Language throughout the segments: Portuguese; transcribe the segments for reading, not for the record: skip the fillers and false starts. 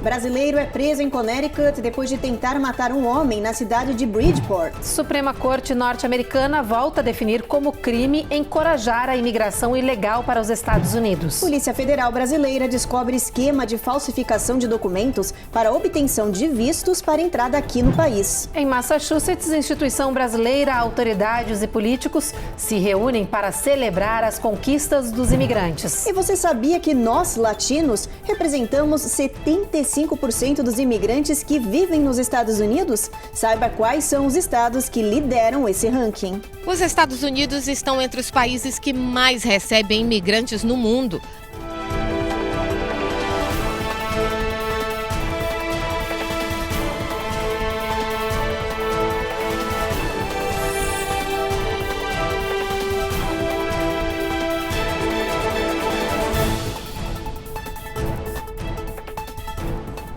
Brasileiro é preso em Connecticut depois de tentar matar um homem na cidade de Bridgeport. Suprema Corte norte-americana volta a definir como crime encorajar a imigração ilegal para os Estados Unidos. Polícia Federal Brasileira descobre esquema de falsificação de documentos para obtenção de vistos para entrada aqui no país. Em Massachusetts, instituição brasileira, autoridades e políticos se reúnem para celebrar as conquistas dos imigrantes. E você sabia que nós, latinos, representamos 75% dos imigrantes que vivem nos Estados Unidos? Saiba quais são os estados que lideram esse ranking. Os Estados Unidos estão entre os países que mais recebem imigrantes no mundo.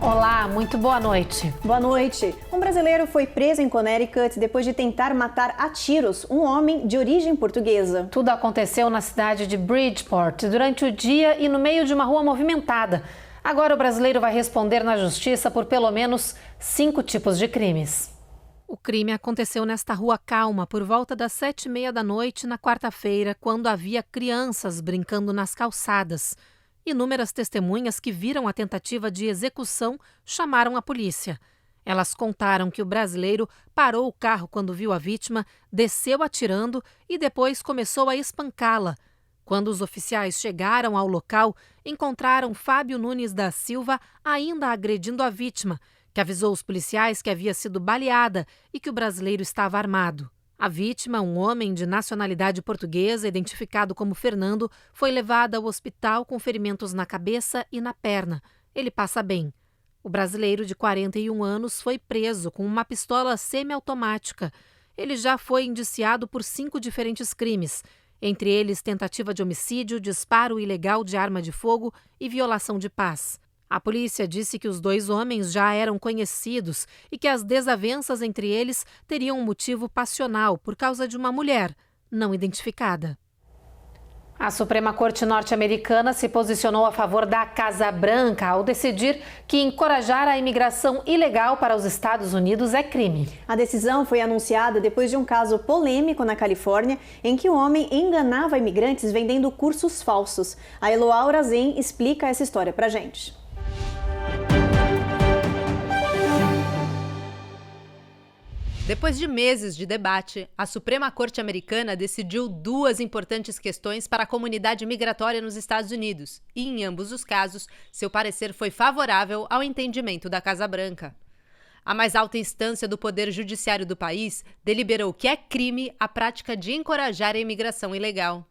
Olá, muito boa noite. Boa noite. Um brasileiro foi preso em Connecticut depois de tentar matar a tiros um homem de origem portuguesa. Tudo aconteceu na cidade de Bridgeport durante o dia e no meio de uma rua movimentada. Agora o brasileiro vai responder na justiça por pelo menos 5 tipos de crimes. O crime aconteceu nesta rua calma por volta das 7h30 da noite na quarta-feira, quando havia crianças brincando nas calçadas. Inúmeras testemunhas que viram a tentativa de execução chamaram a polícia. Elas contaram que o brasileiro parou o carro quando viu a vítima, desceu atirando e depois começou a espancá-la. Quando os oficiais chegaram ao local, encontraram Fábio Nunes da Silva ainda agredindo a vítima, que avisou os policiais que havia sido baleada e que o brasileiro estava armado. A vítima, um homem de nacionalidade portuguesa, identificado como Fernando, foi levado ao hospital com ferimentos na cabeça e na perna. Ele passa bem. O brasileiro, de 41 anos, foi preso com uma pistola semiautomática. Ele já foi indiciado por 5 diferentes crimes, entre eles tentativa de homicídio, disparo ilegal de arma de fogo e violação de paz. A polícia disse que os 2 homens já eram conhecidos e que as desavenças entre eles teriam um motivo passional por causa de uma mulher não identificada. A Suprema Corte norte-americana se posicionou a favor da Casa Branca ao decidir que encorajar a imigração ilegal para os Estados Unidos é crime. A decisão foi anunciada depois de um caso polêmico na Califórnia, em que o homem enganava imigrantes vendendo cursos falsos. A Eloá Zen explica essa história pra gente. Depois de meses de debate, a Suprema Corte americana decidiu 2 importantes questões para a comunidade migratória nos Estados Unidos e, em ambos os casos, seu parecer foi favorável ao entendimento da Casa Branca. A mais alta instância do Poder Judiciário do país deliberou que é crime a prática de encorajar a imigração ilegal.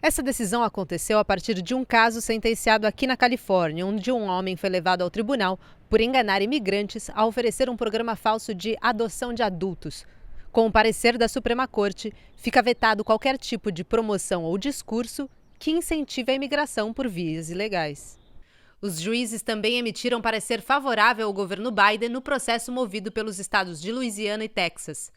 Essa decisão aconteceu a partir de um caso sentenciado aqui na Califórnia, onde um homem foi levado ao tribunal por enganar imigrantes ao oferecer um programa falso de adoção de adultos. Com o parecer da Suprema Corte, fica vetado qualquer tipo de promoção ou discurso que incentive a imigração por vias ilegais. Os juízes também emitiram parecer favorável ao governo Biden no processo movido pelos estados de Louisiana e Texas.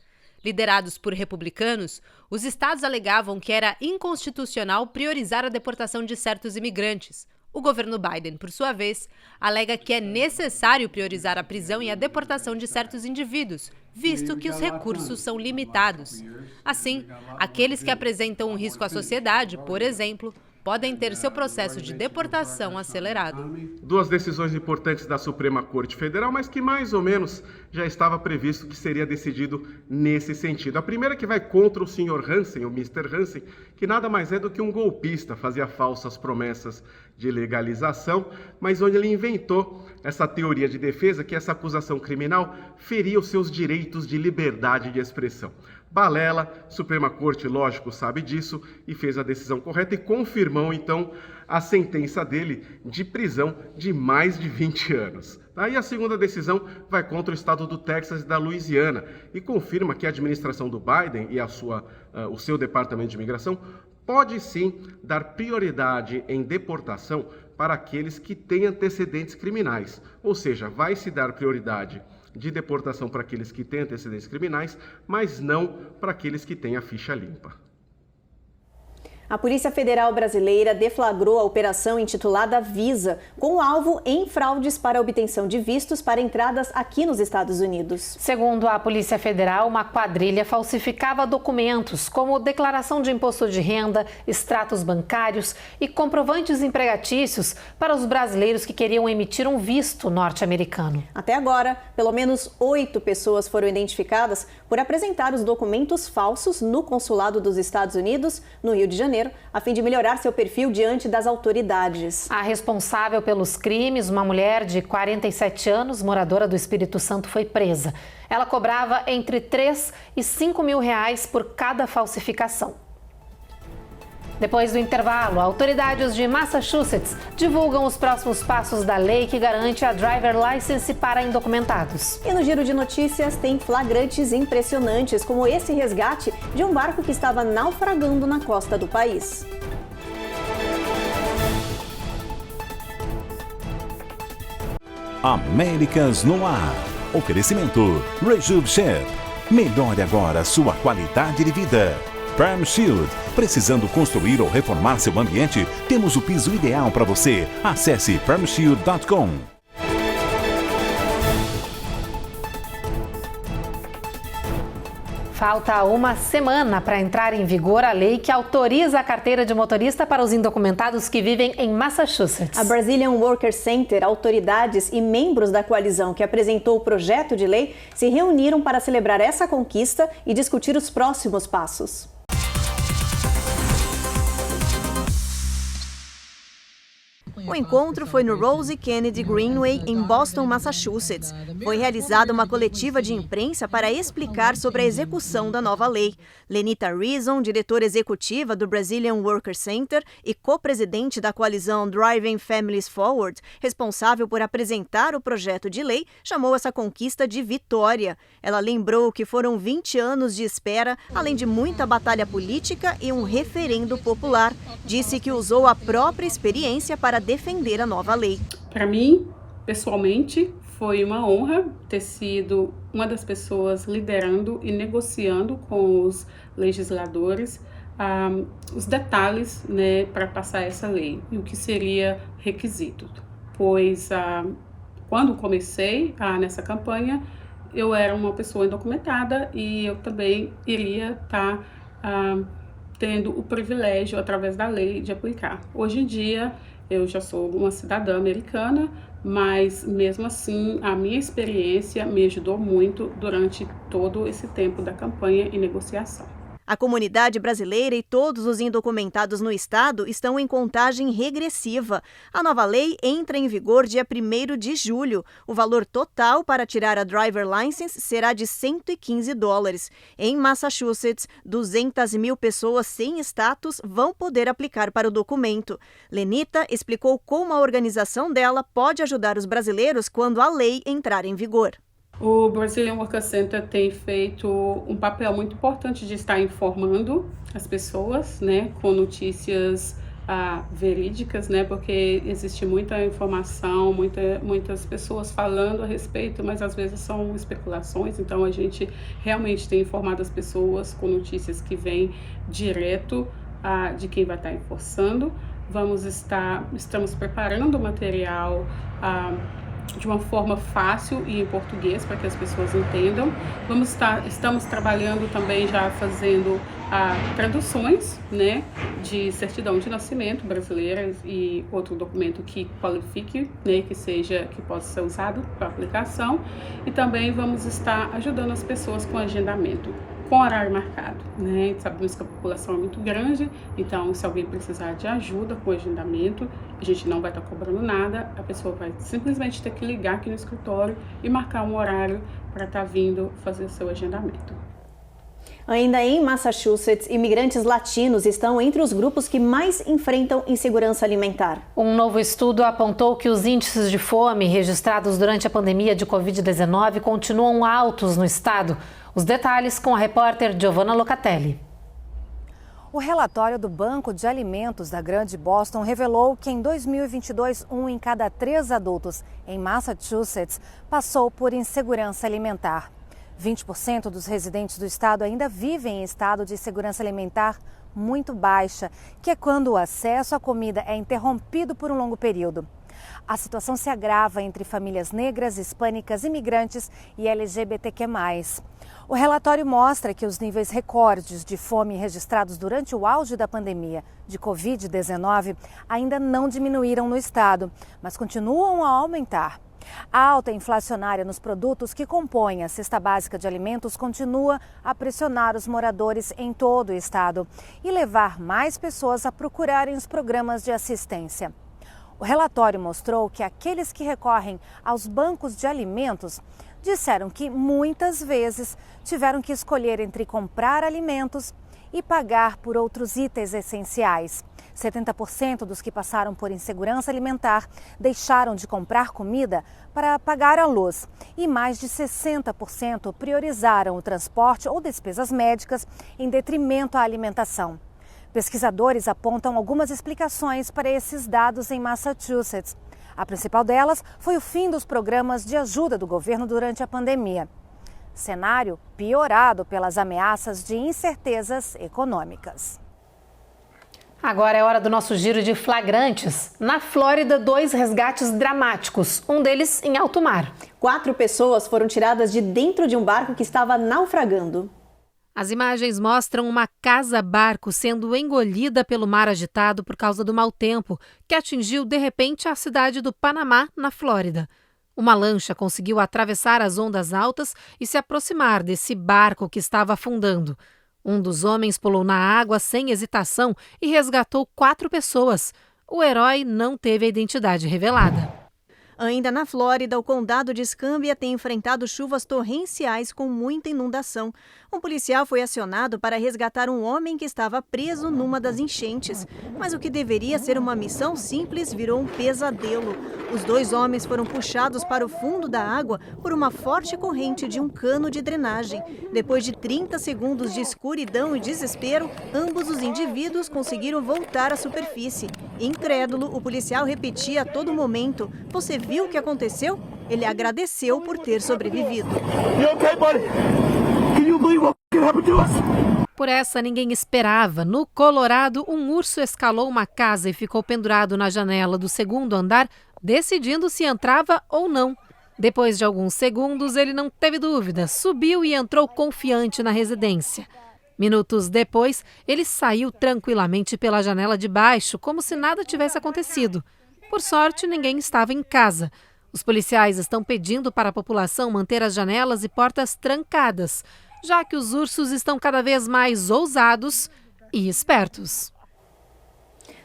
Liderados por republicanos, os estados alegavam que era inconstitucional priorizar a deportação de certos imigrantes. O governo Biden, por sua vez, alega que é necessário priorizar a prisão e a deportação de certos indivíduos, visto que os recursos são limitados. Assim, aqueles que apresentam um risco à sociedade, por exemplo, podem ter seu processo de deportação acelerado. 2 decisões importantes da Suprema Corte Federal, mas que mais ou menos já estava previsto que seria decidido nesse sentido. A primeira que vai contra o Sr. Hansen, o Mr. Hansen, que nada mais é do que um golpista, fazia falsas promessas de legalização, mas onde ele inventou essa teoria de defesa que essa acusação criminal feria os seus direitos de liberdade de expressão. Balela, Suprema Corte, lógico, sabe disso e fez a decisão correta e confirmou, então, a sentença dele de prisão de mais de 20 anos. Aí a segunda decisão vai contra o estado do Texas e da Louisiana e confirma que a administração do Biden e o seu departamento de imigração pode sim dar prioridade em deportação para aqueles que têm antecedentes criminais, ou seja, vai se dar prioridade de deportação para aqueles que têm antecedentes criminais, mas não para aqueles que têm a ficha limpa. A Polícia Federal Brasileira deflagrou a operação intitulada Visa, com alvo em fraudes para obtenção de vistos para entradas aqui nos Estados Unidos. Segundo a Polícia Federal, uma quadrilha falsificava documentos como declaração de imposto de renda, extratos bancários e comprovantes empregatícios para os brasileiros que queriam emitir um visto norte-americano. Até agora, pelo menos 8 pessoas foram identificadas por apresentar os documentos falsos no consulado dos Estados Unidos, no Rio de Janeiro, a fim de melhorar seu perfil diante das autoridades. A responsável pelos crimes, uma mulher de 47 anos, moradora do Espírito Santo, foi presa. Ela cobrava entre 3 e 5 mil reais por cada falsificação. Depois do intervalo, autoridades de Massachusetts divulgam os próximos passos da lei que garante a driver license para indocumentados. E no Giro de Notícias tem flagrantes impressionantes, como esse resgate de um barco que estava naufragando na costa do país. Américas no ar. Oferecimento Rejub Chef. Melhore agora sua qualidade de vida. Prime Shield. Precisando construir ou reformar seu ambiente? Temos o piso ideal para você. Acesse primeshield.com. Falta uma semana para entrar em vigor a lei que autoriza a carteira de motorista para os indocumentados que vivem em Massachusetts. A Brazilian Worker Center, autoridades e membros da coalizão que apresentou o projeto de lei se reuniram para celebrar essa conquista e discutir os próximos passos. O encontro foi no Rose Kennedy Greenway, em Boston, Massachusetts. Foi realizada uma coletiva de imprensa para explicar sobre a execução da nova lei. Lenita Reason, diretora executiva do Brazilian Worker Center e co-presidente da coalizão Driving Families Forward, responsável por apresentar o projeto de lei, chamou essa conquista de vitória. Ela lembrou que foram 20 anos de espera, além de muita batalha política e um referendo popular. Disse que usou a própria experiência para defender a nova lei. Para mim, pessoalmente, foi uma honra ter sido uma das pessoas liderando e negociando com os legisladores os detalhes, né, para passar essa lei e o que seria requisito. Pois quando comecei nessa campanha, eu era uma pessoa indocumentada e eu também iria estar tendo o privilégio, através da lei, de aplicar. Hoje em dia, eu já sou uma cidadã americana, mas mesmo assim a minha experiência me ajudou muito durante todo esse tempo da campanha e negociação. A comunidade brasileira e todos os indocumentados no estado estão em contagem regressiva. A nova lei entra em vigor dia 1º de julho. O valor total para tirar a driver license será de $115. Em Massachusetts, 200 mil pessoas sem status vão poder aplicar para o documento. Lenita explicou como a organização dela pode ajudar os brasileiros quando a lei entrar em vigor. O Brazilian Worker Center tem feito um papel muito importante de estar informando as pessoas, né, com notícias verídicas, né, porque existe muita informação, muitas pessoas falando a respeito, mas às vezes são especulações. Então a gente realmente tem informado as pessoas com notícias que vêm direto de quem vai estar enforçando. Estamos preparando o material de uma forma fácil e em português para que as pessoas entendam. Estamos trabalhando também já fazendo traduções, né, de certidão de nascimento brasileira e outro documento que qualifique, né, que possa ser usado para aplicação. E também vamos estar ajudando as pessoas com agendamento, com horário marcado, né? Sabemos que a população é muito grande, então se alguém precisar de ajuda com o agendamento, a gente não vai estar cobrando nada, a pessoa vai simplesmente ter que ligar aqui no escritório e marcar um horário para estar vindo fazer o seu agendamento. Ainda em Massachusetts, imigrantes latinos estão entre os grupos que mais enfrentam insegurança alimentar. Um novo estudo apontou que os índices de fome registrados durante a pandemia de Covid-19 continuam altos no estado. Os detalhes com a repórter Giovanna Locatelli. O relatório do Banco de Alimentos da Grande Boston revelou que em 2022, 1 em cada 3 adultos em Massachusetts passou por insegurança alimentar. 20% dos residentes do estado ainda vivem em estado de insegurança alimentar muito baixa, que é quando o acesso à comida é interrompido por um longo período. A situação se agrava entre famílias negras, hispânicas, imigrantes e LGBTQ+. O relatório mostra que os níveis recordes de fome registrados durante o auge da pandemia de Covid-19 ainda não diminuíram no estado, mas continuam a aumentar. A alta inflacionária nos produtos que compõem a cesta básica de alimentos continua a pressionar os moradores em todo o estado e levar mais pessoas a procurarem os programas de assistência. O relatório mostrou que aqueles que recorrem aos bancos de alimentos disseram que muitas vezes tiveram que escolher entre comprar alimentos e pagar por outros itens essenciais. 70% dos que passaram por insegurança alimentar deixaram de comprar comida para pagar a luz e mais de 60% priorizaram o transporte ou despesas médicas em detrimento à alimentação. Pesquisadores apontam algumas explicações para esses dados em Massachusetts. A principal delas foi o fim dos programas de ajuda do governo durante a pandemia. Cenário piorado pelas ameaças de incertezas econômicas. Agora é hora do nosso giro de flagrantes. Na Flórida, 2 resgates dramáticos, um deles em alto mar. 4 pessoas foram tiradas de dentro de um barco que estava naufragando. As imagens mostram uma casa-barco sendo engolida pelo mar agitado por causa do mau tempo, que atingiu de repente a cidade do Panamá, na Flórida. Uma lancha conseguiu atravessar as ondas altas e se aproximar desse barco que estava afundando. Um dos homens pulou na água sem hesitação e resgatou 4 pessoas. O herói não teve a identidade revelada. Ainda na Flórida, o condado de Escambia tem enfrentado chuvas torrenciais com muita inundação. Um policial foi acionado para resgatar um homem que estava preso numa das enchentes. Mas o que deveria ser uma missão simples virou um pesadelo. Os 2 homens foram puxados para o fundo da água por uma forte corrente de um cano de drenagem. Depois de 30 segundos de escuridão e desespero, ambos os indivíduos conseguiram voltar à superfície. Incrédulo, o policial repetia a todo momento: "Você viu o que aconteceu?" Ele agradeceu por ter sobrevivido. Por essa ninguém esperava. No Colorado, um urso escalou uma casa e ficou pendurado na janela do 2º andar, decidindo se entrava ou não. Depois de alguns segundos, ele não teve dúvida, subiu e entrou confiante na residência. Minutos depois, ele saiu tranquilamente pela janela de baixo, como se nada tivesse acontecido. Por sorte, ninguém estava em casa. Os policiais estão pedindo para a população manter as janelas e portas trancadas, já que os ursos estão cada vez mais ousados e espertos.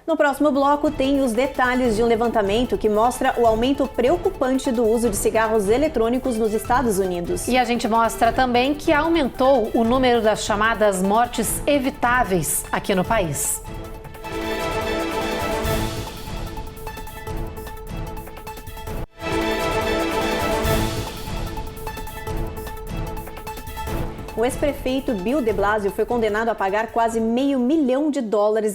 No próximo bloco tem os detalhes de um levantamento que mostra o aumento preocupante do uso de cigarros eletrônicos nos Estados Unidos. E a gente mostra também que aumentou o número das chamadas mortes evitáveis aqui no país. O ex-prefeito Bill de Blasio foi condenado a pagar quase $500 milhão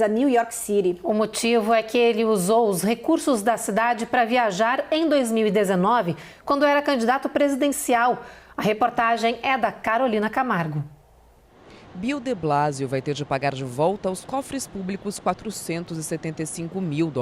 a New York City. O motivo é que ele usou os recursos da cidade para viajar em 2019, quando era candidato presidencial. A reportagem é da Carolina Camargo. Bill de Blasio vai ter de pagar de volta aos cofres públicos $475 mil.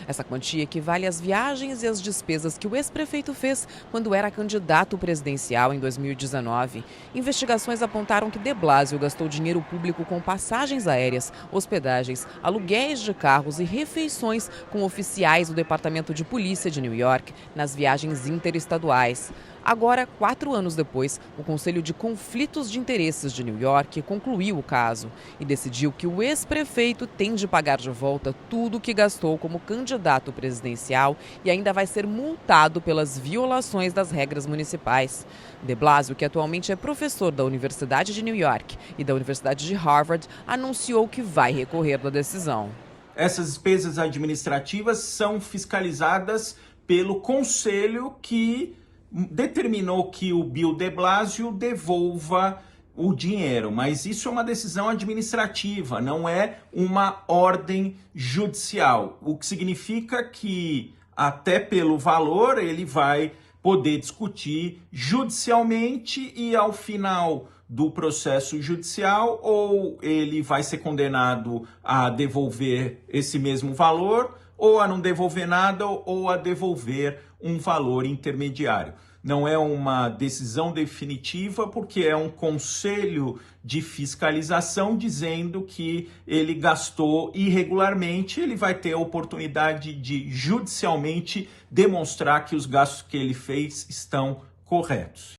Essa quantia equivale às viagens e às despesas que o ex-prefeito fez quando era candidato presidencial em 2019. Investigações apontaram que de Blasio gastou dinheiro público com passagens aéreas, hospedagens, aluguéis de carros e refeições com oficiais do Departamento de Polícia de New York nas viagens interestaduais. Agora, 4 anos depois, o Conselho de Conflitos de Interesses de New York concluiu o caso e decidiu que o ex-prefeito tem de pagar de volta tudo o que gastou como candidato presidencial e ainda vai ser multado pelas violações das regras municipais. De Blasio, que atualmente é professor da Universidade de New York e da Universidade de Harvard, anunciou que vai recorrer da decisão. Essas despesas administrativas são fiscalizadas pelo conselho que determinou que o Bill de Blasio devolva o dinheiro, mas isso é uma decisão administrativa, não é uma ordem judicial, o que significa que até pelo valor ele vai poder discutir judicialmente e ao final do processo judicial ou ele vai ser condenado a devolver esse mesmo valor ou a não devolver nada ou a devolver um valor intermediário. Não é uma decisão definitiva porque é um conselho de fiscalização dizendo que ele gastou irregularmente, ele vai ter a oportunidade de judicialmente demonstrar que os gastos que ele fez estão corretos.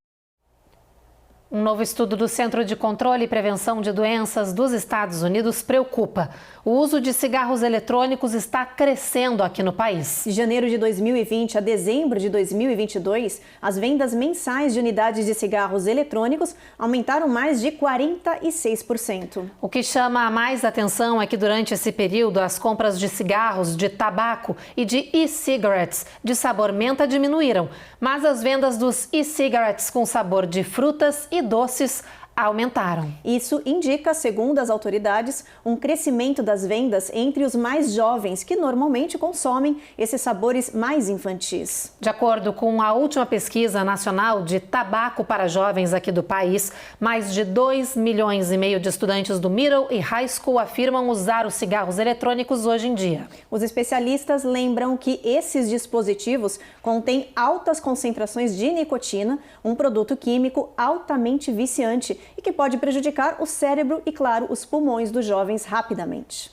Um novo estudo do Centro de Controle e Prevenção de Doenças dos Estados Unidos preocupa. O uso de cigarros eletrônicos está crescendo aqui no país. De janeiro de 2020 a dezembro de 2022, as vendas mensais de unidades de cigarros eletrônicos aumentaram mais de 46%. O que chama mais atenção é que durante esse período as compras de cigarros, de tabaco e de e-cigarettes de sabor menta diminuíram, mas as vendas dos e-cigarettes com sabor de frutas e doces aumentaram. Isso indica, segundo as autoridades, um crescimento das vendas entre os mais jovens, que normalmente consomem esses sabores mais infantis. De acordo com a última pesquisa nacional de tabaco para jovens aqui do país, mais de 2,5 milhões de estudantes do middle e high school afirmam usar os cigarros eletrônicos hoje em dia. Os especialistas lembram que esses dispositivos contêm altas concentrações de nicotina, um produto químico altamente viciante e que pode prejudicar o cérebro e, claro, os pulmões dos jovens rapidamente.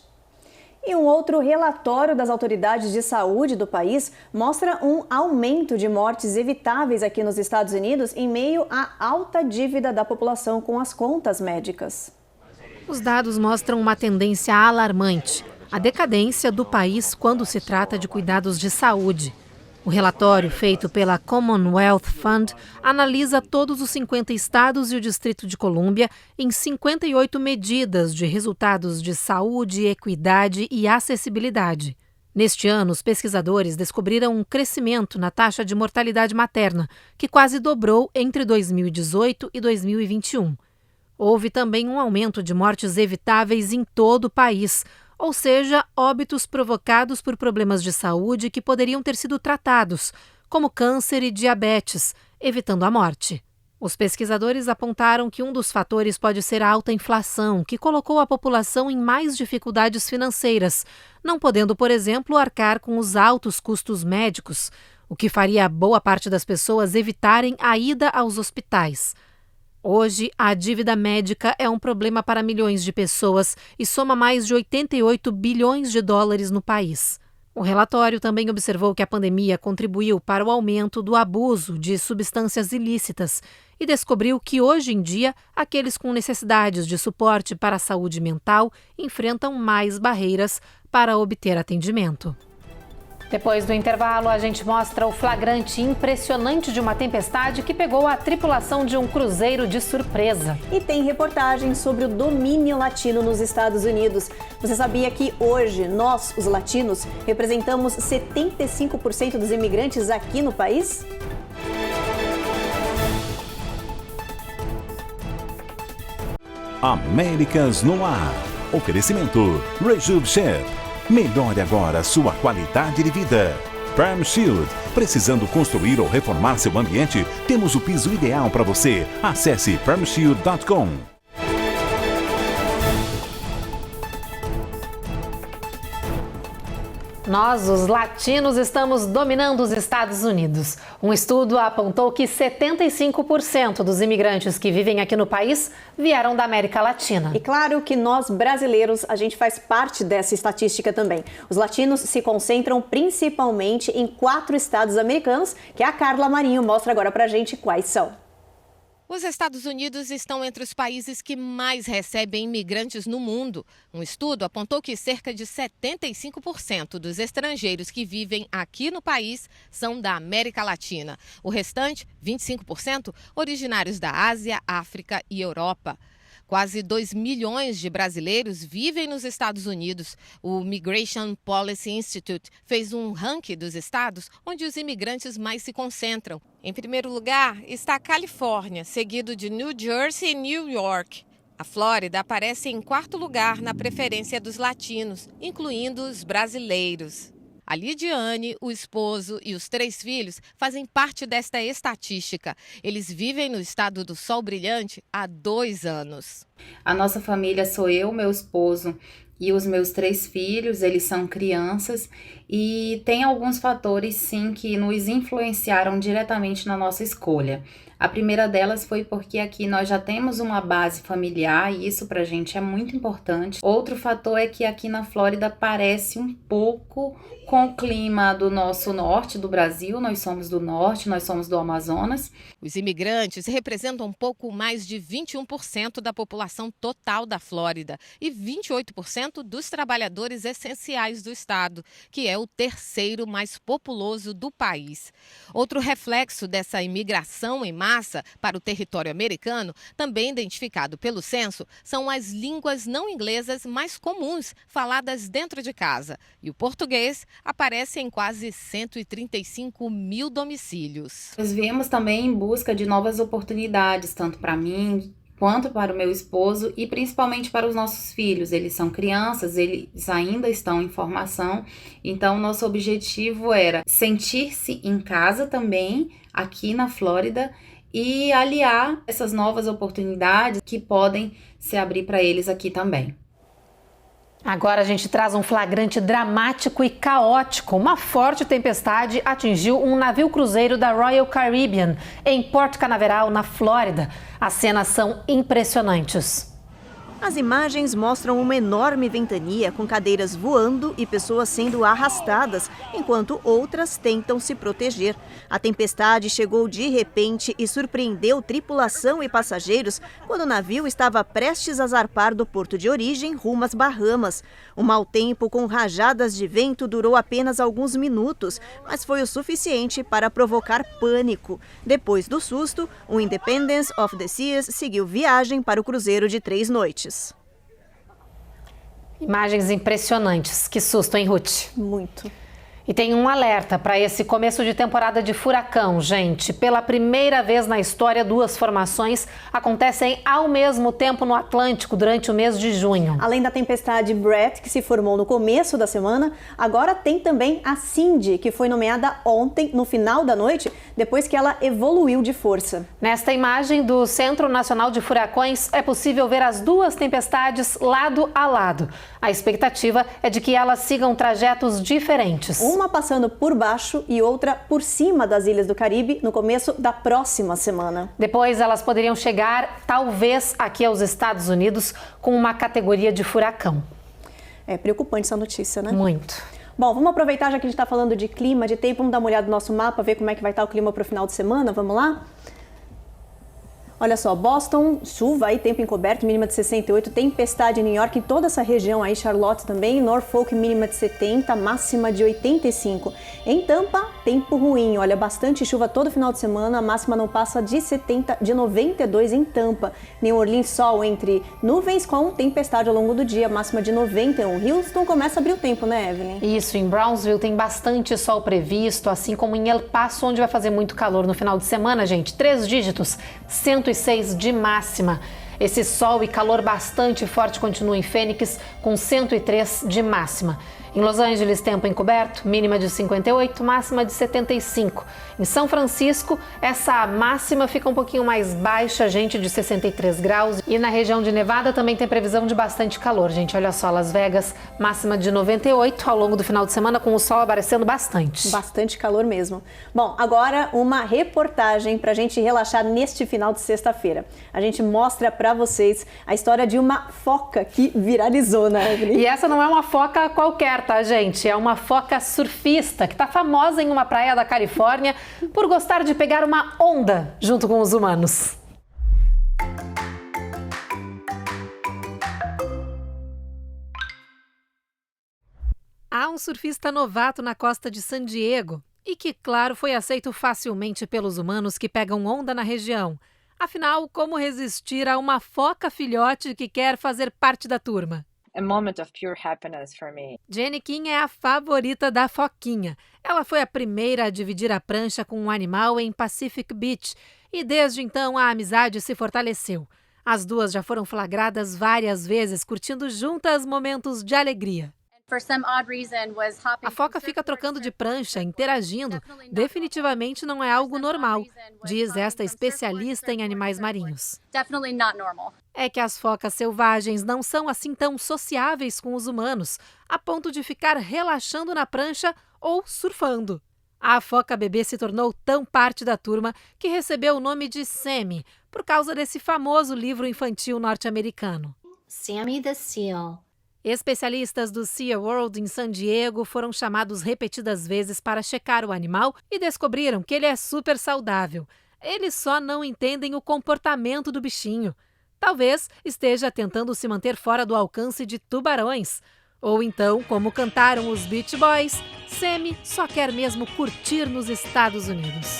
E um outro relatório das autoridades de saúde do país mostra um aumento de mortes evitáveis aqui nos Estados Unidos em meio à alta dívida da população com as contas médicas. Os dados mostram uma tendência alarmante: a decadência do país quando se trata de cuidados de saúde. O relatório, feito pela Commonwealth Fund, analisa todos os 50 estados e o Distrito de Colômbia em 58 medidas de resultados de saúde, equidade e acessibilidade. Neste ano, os pesquisadores descobriram um crescimento na taxa de mortalidade materna, que quase dobrou entre 2018 e 2021. Houve também um aumento de mortes evitáveis em todo o país, ou seja, óbitos provocados por problemas de saúde que poderiam ter sido tratados, como câncer e diabetes, evitando a morte. Os pesquisadores apontaram que um dos fatores pode ser a alta inflação, que colocou a população em mais dificuldades financeiras, não podendo, por exemplo, arcar com os altos custos médicos, o que faria boa parte das pessoas evitarem a ida aos hospitais. Hoje, a dívida médica é um problema para milhões de pessoas e soma mais de 88 bilhões de dólares no país. O relatório também observou que a pandemia contribuiu para o aumento do abuso de substâncias ilícitas e descobriu que, hoje em dia, aqueles com necessidades de suporte para a saúde mental enfrentam mais barreiras para obter atendimento. Depois do intervalo, a gente mostra o flagrante impressionante de uma tempestade que pegou a tripulação de um cruzeiro de surpresa. E tem reportagem sobre o domínio latino nos Estados Unidos. Você sabia que hoje nós, os latinos, representamos 75% dos imigrantes aqui no país? Américas no Ar. Oferecimento Rejub Chef. Melhore agora sua qualidade de vida. Perm Shield. Precisando construir ou reformar seu ambiente? Temos o piso ideal para você. Acesse permshield.com. Nós, os latinos, estamos dominando os Estados Unidos. Um estudo apontou que 75% dos imigrantes que vivem aqui no país vieram da América Latina. E claro que nós, brasileiros, a gente faz parte dessa estatística também. Os latinos se concentram principalmente em 4 estados americanos, que a Carla Marinho mostra agora pra gente quais são. Os Estados Unidos estão entre os países que mais recebem imigrantes no mundo. Um estudo apontou que cerca de 75% dos estrangeiros que vivem aqui no país são da América Latina. O restante, 25%, originários da Ásia, África e Europa. Quase 2 milhões de brasileiros vivem nos Estados Unidos. O Migration Policy Institute fez um ranking dos estados onde os imigrantes mais se concentram. Em primeiro lugar está a Califórnia, seguido de New Jersey e New York. A Flórida aparece em 4º lugar na preferência dos latinos, incluindo os brasileiros. A Lidiane, o esposo e os 3 filhos fazem parte desta estatística. Eles vivem no estado do Sol Brilhante há 2 anos. A nossa família sou eu, meu esposo e os meus 3 filhos, eles são crianças e tem alguns fatores sim que nos influenciaram diretamente na nossa escolha. A primeira delas foi porque aqui nós já temos uma base familiar e isso pra gente é muito importante. Outro fator é que aqui na Flórida parece um pouco com o clima do nosso norte do Brasil. Nós somos do norte, nós somos do Amazonas. Os imigrantes representam um pouco mais de 21% da população total da Flórida e 28% dos trabalhadores essenciais do estado, que é o 3º mais populoso do país. Outro reflexo dessa imigração em massa para o território americano, também identificado pelo censo, são as línguas não inglesas mais comuns faladas dentro de casa. E o português aparece em quase 135 mil domicílios. Nós viemos também em busca de novas oportunidades, tanto para mim quanto para o meu esposo e principalmente para os nossos filhos. Eles são crianças, eles ainda estão em formação, então nosso objetivo era sentir-se em casa também, aqui na Flórida, e aliar essas novas oportunidades que podem se abrir para eles aqui também. Agora a gente traz um flagrante dramático e caótico. Uma forte tempestade atingiu um navio cruzeiro da Royal Caribbean em Port Canaveral, na Flórida. As cenas são impressionantes. As imagens mostram uma enorme ventania com cadeiras voando e pessoas sendo arrastadas, enquanto outras tentam se proteger. A tempestade chegou de repente e surpreendeu tripulação e passageiros quando o navio estava prestes a zarpar do porto de origem rumo às Bahamas. O mau tempo com rajadas de vento durou apenas alguns minutos, mas foi o suficiente para provocar pânico. Depois do susto, o Independence of the Seas seguiu viagem para o cruzeiro de 3 noites. Imagens impressionantes. Que susto, hein, Ruth? Muito. E tem um alerta para esse começo de temporada de furacão, gente. Pela primeira vez na história, 2 formações acontecem ao mesmo tempo no Atlântico durante o mês de junho. Além da tempestade Brett, que se formou no começo da semana, agora tem também a Cindy, que foi nomeada ontem, no final da noite, depois que ela evoluiu de força. Nesta imagem do Centro Nacional de Furacões, é possível ver as 2 tempestades lado a lado. A expectativa é de que elas sigam trajetos diferentes. Uma passando por baixo e outra por cima das ilhas do Caribe no começo da próxima semana. Depois elas poderiam chegar, talvez, aqui aos Estados Unidos com uma categoria de furacão. É preocupante essa notícia, né? Muito. Bom, vamos aproveitar já que a gente está falando de clima, de tempo, vamos dar uma olhada no nosso mapa, ver como é que vai estar o clima para o final de semana, vamos lá? Olha só, Boston, chuva aí, tempo encoberto, mínima de 68, tempestade em New York, em toda essa região aí, Charlotte também, Norfolk, mínima de 70, máxima de 85. Em Tampa, tempo ruim, olha, bastante chuva todo final de semana, a máxima não passa de 92 em Tampa. New Orleans, sol entre nuvens com tempestade ao longo do dia, máxima de 91. Houston começa a abrir o tempo, né, Evelyn? Isso, em Brownsville tem bastante sol previsto, assim como em El Paso, onde vai fazer muito calor no final de semana, gente. 3 dígitos, 106 de máxima. Esse sol e calor bastante forte continua em Phoenix, com 103 de máxima. Em Los Angeles, tempo encoberto, mínima de 58, máxima de 75. Em São Francisco, essa máxima fica um pouquinho mais baixa, gente, de 63 graus. E na região de Nevada também tem previsão de bastante calor, gente. Olha só, Las Vegas, máxima de 98 ao longo do final de semana, com o sol aparecendo bastante. Bastante calor mesmo. Bom, agora uma reportagem pra gente relaxar neste final de sexta-feira. A gente mostra pra vocês a história de uma foca que viralizou, né, Evelyn? E essa não é uma foca qualquer, tá, gente? É uma foca surfista que tá famosa em uma praia da Califórnia por gostar de pegar uma onda junto com os humanos. Há um surfista novato na costa de San Diego e que, claro, foi aceito facilmente pelos humanos que pegam onda na região. Afinal, como resistir a uma foca filhote que quer fazer parte da turma? A moment of pure happiness for me. Jenny Kim é a favorita da foquinha. Ela foi a primeira a dividir a prancha com um animal em Pacific Beach e desde então a amizade se fortaleceu. As duas já foram flagradas várias vezes, curtindo juntas momentos de alegria. A foca fica trocando de prancha, interagindo. Definitivamente não é algo normal, diz esta especialista em animais marinhos. É que as focas selvagens não são assim tão sociáveis com os humanos, a ponto de ficar relaxando na prancha ou surfando. A foca bebê se tornou tão parte da turma que recebeu o nome de Sammy, por causa desse famoso livro infantil norte-americano. Sammy the Seal. Especialistas do SeaWorld em San Diego foram chamados repetidas vezes para checar o animal e descobriram que ele é super saudável. Eles só não entendem o comportamento do bichinho. Talvez esteja tentando se manter fora do alcance de tubarões. Ou então, como cantaram os Beach Boys, Sammy só quer mesmo curtir nos Estados Unidos.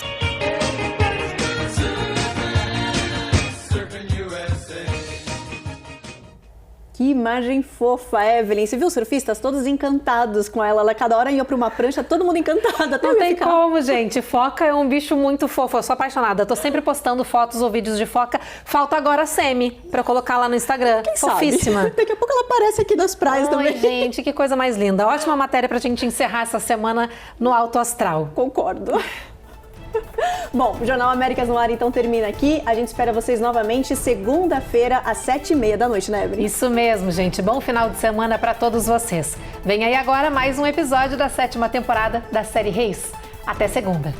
Que imagem fofa, Evelyn. Você viu os surfistas todos encantados com ela? Ela cada hora ia para uma prancha, todo mundo encantado. Não tem como, gente. Foca é um bicho muito fofo. Eu sou apaixonada. Eu tô sempre postando fotos ou vídeos de foca. Falta agora a Sammy pra eu colocar lá no Instagram. Quem Fofíssima. Sabe? Daqui a pouco ela aparece aqui nas praias também. Gente, que coisa mais linda. Ótima matéria pra gente encerrar essa semana no Alto Astral. Concordo. Bom, o Jornal Américas no Ar então termina aqui. A gente espera vocês novamente segunda-feira às 7h30 da noite, né, Evelyn? Isso mesmo, gente. Bom final de semana para todos vocês. Vem aí agora mais um episódio da 7ª temporada da série Reis. Até segunda.